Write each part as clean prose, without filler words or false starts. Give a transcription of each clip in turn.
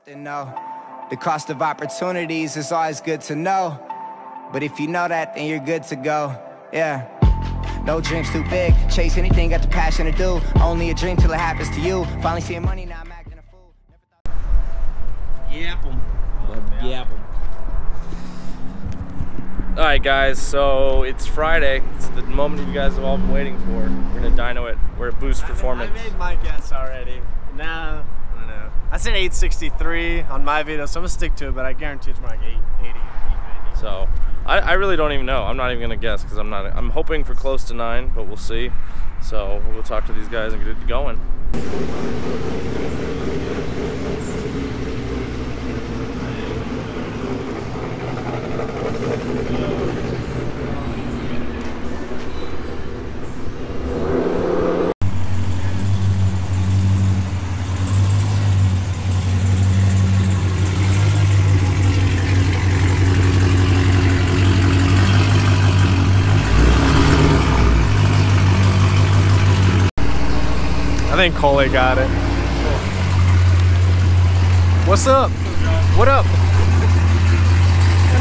something, no. The cost of opportunities is always good to know. But if you know that, then you're good to go. Yeah. No dream's too big. Chase anything, got the passion to do. Only a dream till it happens to you. Finally seeing money, now I'm acting a fool. Yap 'em. Yap 'em. Alright guys, so it's Friday. It's the moment you guys have all been waiting for. We're gonna dyno it. We're at Boost Performance. I made my guess already. Nah, I don't know. I said 863 on my video, so I'm gonna stick to it, but I guarantee it's more like 880, 890. So I really don't even know. I'm not even gonna guess because I'm hoping for close to 9, but we'll see. So we'll talk to these guys and get it going. I think Cole got it. What's up? What up?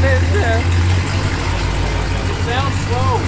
It sounds slow.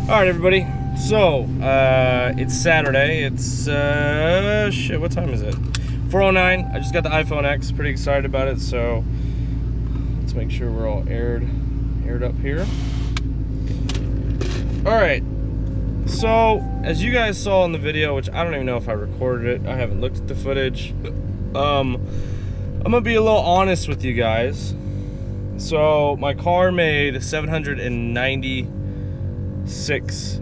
Alright everybody, so it's Saturday. It's shit, what time is it? 4:09. I just got the iPhone X, pretty excited about it, so let's make sure we're all aired up here. Alright, so as you guys saw in the video, which I don't even know if I recorded it, I haven't looked at the footage. I'm gonna be a little honest with you guys. So my car made 796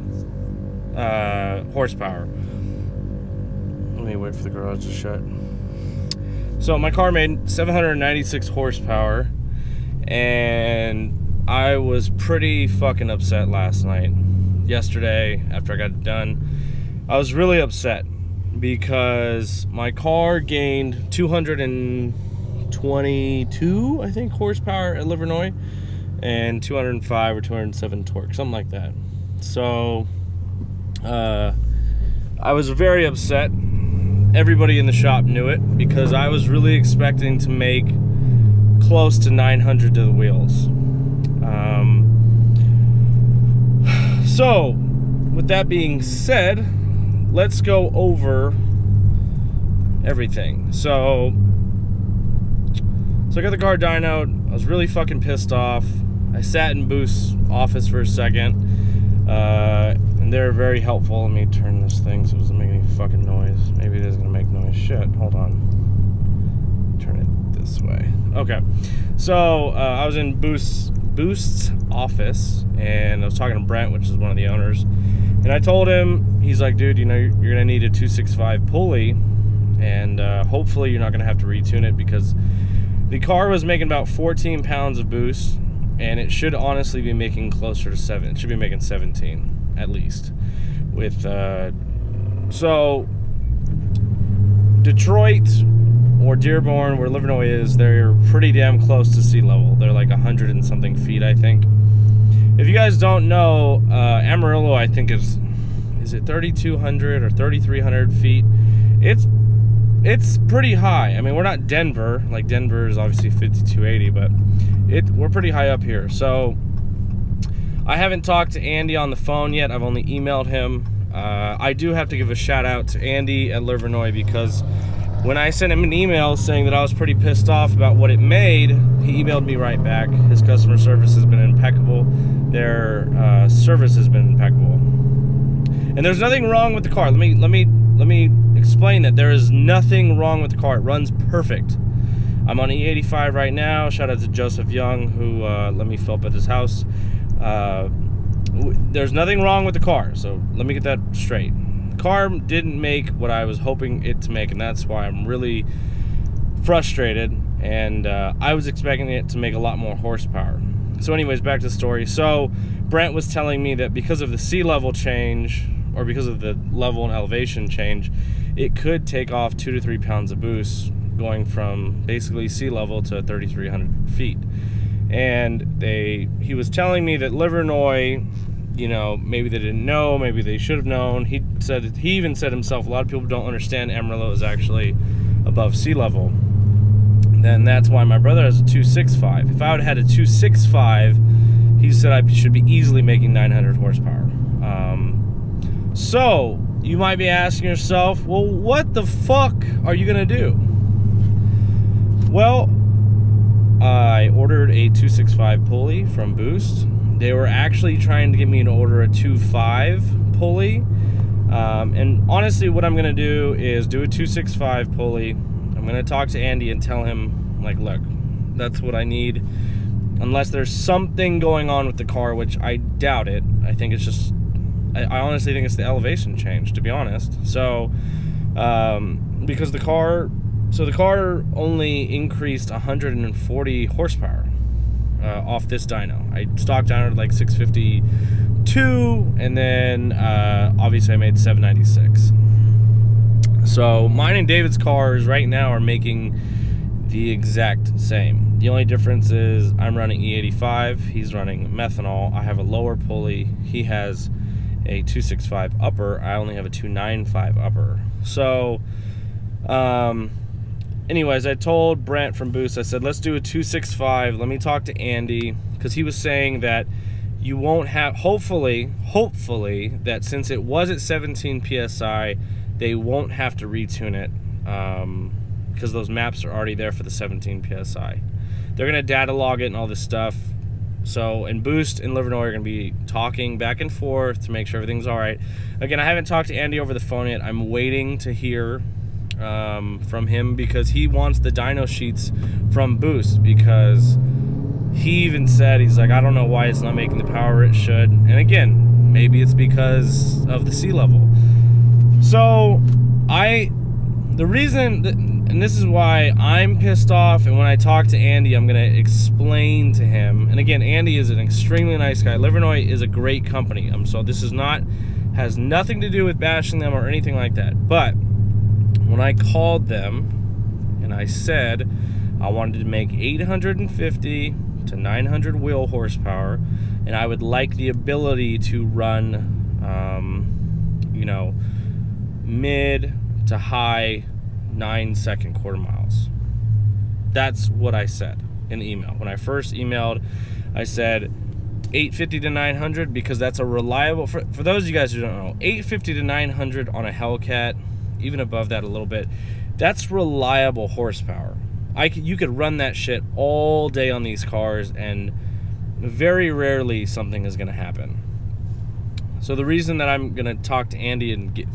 horsepower. Let me wait for the garage to shut. So my car made 796 horsepower, and I was pretty fucking upset last night. Yesterday, after I got it done, I was really upset because my car gained 222, I think, horsepower at Livernois, and 205 or 207 torque, something like that. So I was very upset. Everybody in the shop knew it because I was really expecting to make close to 900 to the wheels. So with that being said, let's go over everything. So I got the car dynoed. I was really fucking pissed off. I sat in Boost's office for a second. and they're very helpful. Let me turn this thing so it doesn't make any fucking noise. Maybe it is gonna make noise. Shit, hold on. Turn it this way. Okay, so I was in Boost's office, and I was talking to Brent, which is one of the owners, and I told him, he's like, dude, you know, you're gonna need a 265 pulley, and hopefully you're not gonna have to retune it, because the car was making about 14 pounds of boost, and it should honestly be making closer to 7. It should be making 17 at least. With so Detroit or Dearborn, where Livernois is, they're pretty damn close to sea level. They're like 100 and something feet, I think. If you guys don't know, Amarillo, I think is it 3,200 or 3,300 feet? It's pretty high. I mean, we're not Denver. Like, Denver is obviously 5,280, but we're pretty high up here. So I haven't talked to Andy on the phone yet. I've only emailed him. I do have to give a shout out to Andy at Livernois, because when I sent him an email saying that I was pretty pissed off about what it made, he emailed me right back. His customer service has been impeccable. Their service has been impeccable. And there's nothing wrong with the car. Let me explain that. There is nothing wrong with the car. It runs perfect. I'm on E85 right now. Shout out to Joseph Young, who let me fill up at his house. There's nothing wrong with the car, so let me get that straight. The car didn't make what I was hoping it to make, and that's why I'm really frustrated, and I was expecting it to make a lot more horsepower. So anyways, back to the story. So Brent was telling me that because of the sea level change, or because of the level and elevation change, it could take off 2 to 3 pounds of boost, going from basically sea level to 3,300 feet. And he was telling me that Livernois, you know, maybe they didn't know, maybe they should have known. He even said himself, a lot of people don't understand Amarillo is actually above sea level. Then that's why my brother has a 265. If I would have had a 265, he said I should be easily making 900 horsepower. So you might be asking yourself, well, what the fuck are you gonna do? Well, I ordered a 265 pulley from Boost. They were actually trying to get me to order a 2.5 pulley. And honestly, what I'm gonna do is do a 265 pulley. I'm gonna talk to Andy and tell him, like, look, that's what I need. Unless there's something going on with the car, which I doubt it. I think it's just, I honestly think it's the elevation change, to be honest. So, because the car only increased 140 horsepower off this dyno. I stocked down at like 652, and then obviously I made 796. So mine and David's cars right now are making the exact same. The only difference is I'm running E85, he's running methanol. I have a lower pulley, he has a 265 upper, I only have a 295 upper. So anyways, I told Brent from Boost, I said, let's do a 265. Let me talk to Andy, because he was saying that you won't have, hopefully, that since it was at 17 PSI, they won't have to retune it, because those maps are already there for the 17 PSI. They're going to data log it and all this stuff. So, and Boost and Livernois are going to be talking back and forth to make sure everything's all right. Again, I haven't talked to Andy over the phone yet. I'm waiting to hear from him, because he wants the dyno sheets from Boost, because he even said, he's like, I don't know why it's not making the power it should. And again, maybe it's because of the sea level. So the reason that, and this is why I'm pissed off, and when I talk to Andy, I'm gonna explain to him. And again, Andy is an extremely nice guy. Livernois is a great company. So this is not, has nothing to do with bashing them or anything like that. But when I called them and I said I wanted to make 850 to 900 wheel horsepower, and I would like the ability to run, you know, mid to high 9-second quarter miles. That's what I said in the email. When I first emailed, I said 850 to 900, because that's a reliable, for those of you guys who don't know, 850 to 900 on a Hellcat, even above that a little bit, that's reliable horsepower. You could run that shit all day on these cars, and very rarely something is going to happen. So the reason that I'm gonna talk to Andy and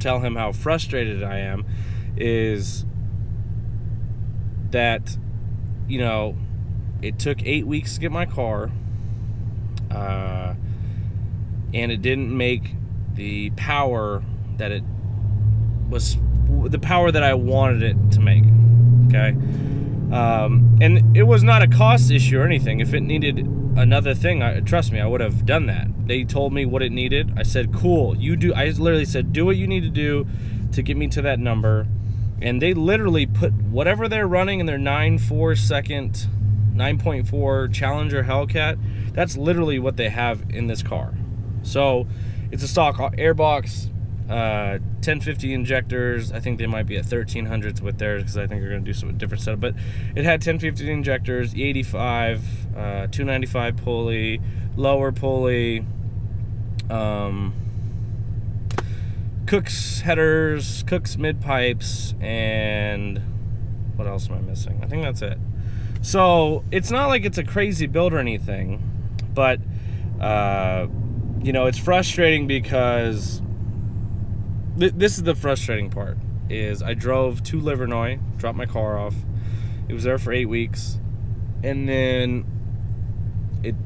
tell him how frustrated I am is that, you know, it took 8 weeks to get my car, and it didn't make the power that it was, the power that I wanted it to make, okay? And it was not a cost issue or anything. If it needed another thing, trust me, I would have done that. They told me what it needed. I said, cool, you do. I literally said, do what you need to do to get me to that number. And they literally put whatever they're running in their 9.4 Challenger Hellcat. That's literally what they have in this car. So it's a stock airbox, 1050 injectors. I think they might be at 1300s with theirs because I think they're going to do some different setup. But it had 1050 injectors, E85, 295 pulley, lower pulley, Cook's headers, Cook's mid pipes, and what else am I missing? I think that's it. So it's not like it's a crazy build or anything, but you know, it's frustrating because this is the frustrating part. Is I drove to Livernois, dropped my car off. It was there for 8 weeks, and then it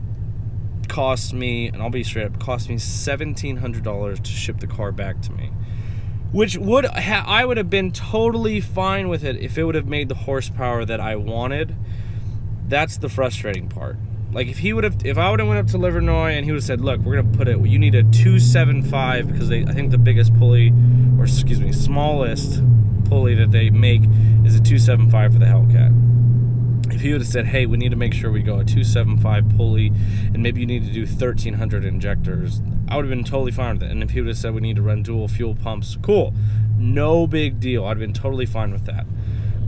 cost me, and I'll be straight up, cost me $1,700 to ship the car back to me, which would I would have been totally fine with it if it would have made the horsepower that I wanted. That's the frustrating part. Like if I would have went up to Livernois and he would have said, look, we're gonna put it, you need a 275 because I think the biggest pulley, or excuse me, smallest pulley that they make is a 275 for the Hellcat. If he would have said, hey, we need to make sure we go a 275 pulley and maybe you need to do 1300 injectors, I would have been totally fine with it. And if he would have said we need to run dual fuel pumps, cool, no big deal, I'd have been totally fine with that.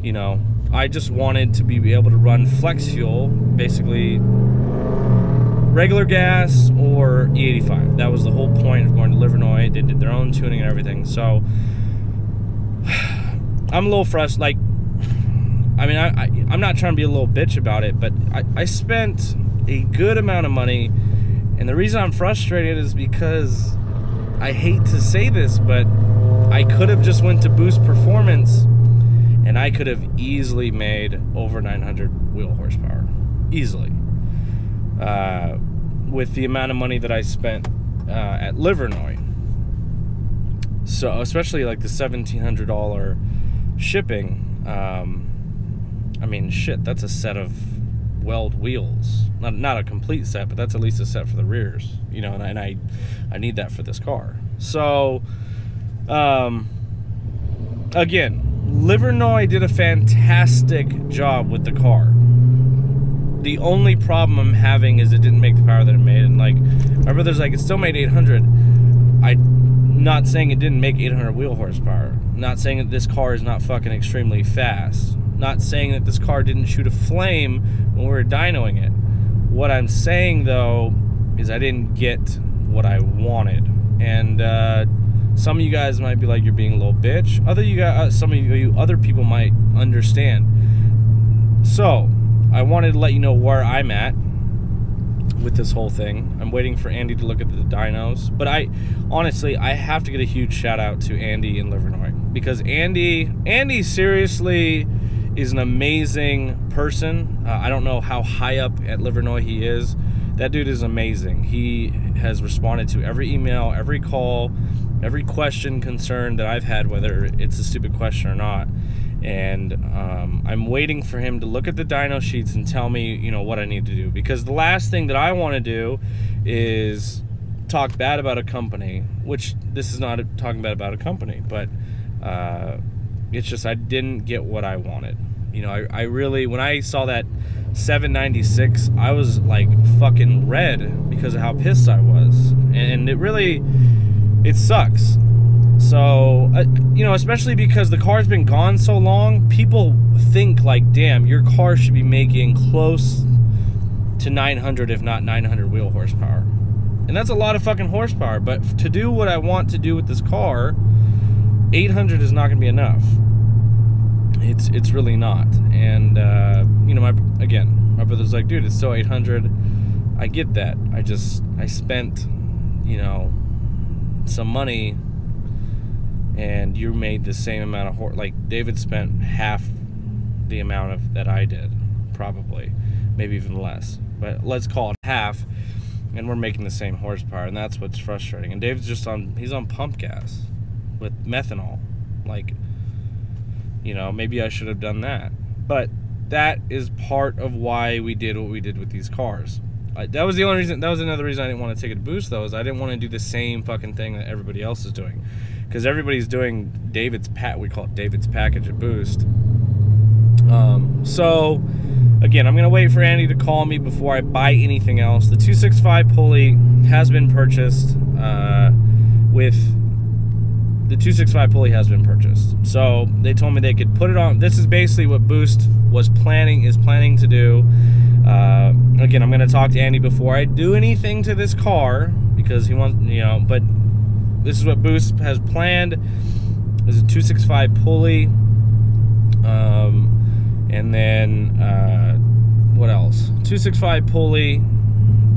You know, I just wanted to be able to run flex fuel, basically regular gas or E85. That was the whole point of going to Livernois. They did their own tuning and everything. So I'm a little frustrated. Like, I mean, I'm not trying to be a little bitch about it, but I spent a good amount of money, and the reason I'm frustrated is because I hate to say this, but I could have just went to Boost Performance and I could have easily made over 900 wheel horsepower, easily, with the amount of money that I spent at Livernois. So especially like the $1,700 shipping. I mean, shit, that's a set of weld wheels. Not a complete set, but that's at least a set for the rears, you know, and I need that for this car. So again, Livernois did a fantastic job with the car. The only problem I'm having is it didn't make the power that it made. And like, my brother's like, it still made 800. I'm not saying it didn't make 800 wheel horsepower. Not saying that this car is not fucking extremely fast. Not saying that this car didn't shoot a flame when we were dynoing it. What I'm saying though is I didn't get what I wanted. And some of you guys might be like, you're being a little bitch. Some of you other people might understand. So I wanted to let you know where I'm at with this whole thing. I'm waiting for Andy to look at the dynos, but honestly I have to get a huge shout out to Andy in Livernois, because Andy seriously is an amazing person. I don't know how high up at Livernois he is. That dude is amazing. He has responded to every email, every call, every question, concern that I've had, whether it's a stupid question or not. And I'm waiting for him to look at the dyno sheets and tell me, you know, what I need to do. Because the last thing that I want to do is talk bad about a company, which this is not talking bad about a company, but it's just I didn't get what I wanted. You know, I really, when I saw that 796, I was like fucking red because of how pissed I was. And it sucks. So, you know, especially because the car's been gone so long, people think like, damn, your car should be making close to 900, if not 900 wheel horsepower. And that's a lot of fucking horsepower, but to do what I want to do with this car, 800 is not going to be enough. It's really not. And, you know, my brother's like, dude, it's still 800. I get that. I spent you know, some money, and you made the same amount of like David spent half the amount of that I did, probably, maybe even less, but let's call it half, and we're making the same horsepower, and that's what's frustrating. And David's just he's on pump gas with methanol. Like, you know, maybe I should have done that, but that is part of why we did what we did with these cars. That was the only reason. That was another reason I didn't want to take it to Boost, though, is I didn't want to do the same fucking thing that everybody else is doing, because everybody's doing we call it David's package at Boost. So again, I'm gonna wait for Andy to call me before I buy anything else. The 265 pulley has been purchased. The 265 pulley has been purchased. So they told me they could put it on. This is basically what Boost is planning to do. Again, I'm going to talk to Andy before I do anything to this car, because he wants, you know, but this is what Boost has planned. There's a 265 pulley. And then, what else? 265 pulley.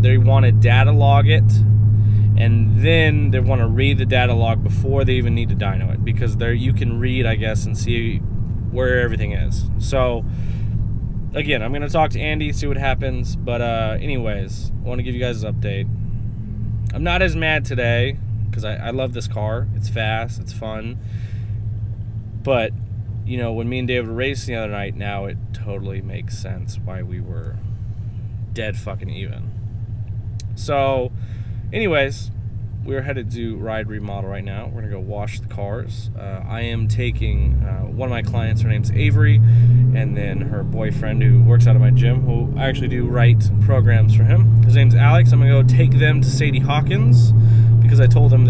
They want to data log it. And then they want to read the data log before they even need to dyno it, because there you can read, I guess, and see where everything is. So again, I'm gonna talk to Andy, see what happens. But anyways, I want to give you guys an update. I'm not as mad today because I love this car. It's fast, it's fun. But you know, when me and David were racing the other night, now it totally makes sense why we were dead fucking even. So anyways, we're headed to Ride Remodel right now. We're gonna go wash the cars. I am taking one of my clients, her name's Avery, and then her boyfriend who works out of my gym, who I actually do write programs for him. His name's Alex. I'm gonna go take them to Sadie Hawkins, because I told them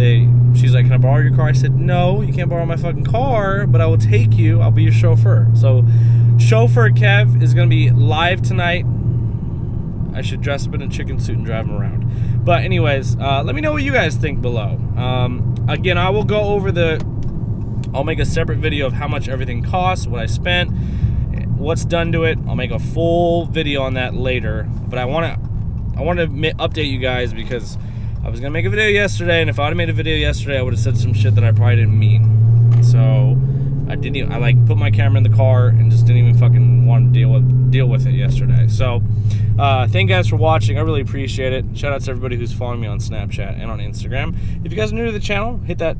she's like, can I borrow your car? I said, no, you can't borrow my fucking car, but I will take you. I'll be your chauffeur. So chauffeur Kev is gonna be live tonight. I should dress up in a chicken suit and drive him around. But anyways, let me know what you guys think below. Again, I will go over I'll make a separate video of how much everything costs, what I spent, what's done to it. I'll make a full video on that later. But I want to update you guys, because I was gonna make a video yesterday, and if I would have made a video yesterday, I would have said some shit that I probably didn't mean. So I like put my camera in the car and just didn't even fucking want to deal with it yesterday. So thank you guys for watching. I really appreciate it. Shout out to everybody who's following me on Snapchat and on Instagram. If you guys are new to the channel, hit that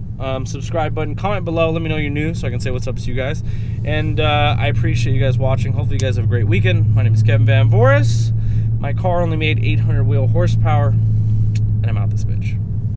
subscribe button, comment below, let me know you're new so I can say what's up to you guys. And I appreciate you guys watching. Hopefully you guys have a great weekend. My name is Kevin Van Voris. My car only made 800 wheel horsepower, and I'm out this bitch.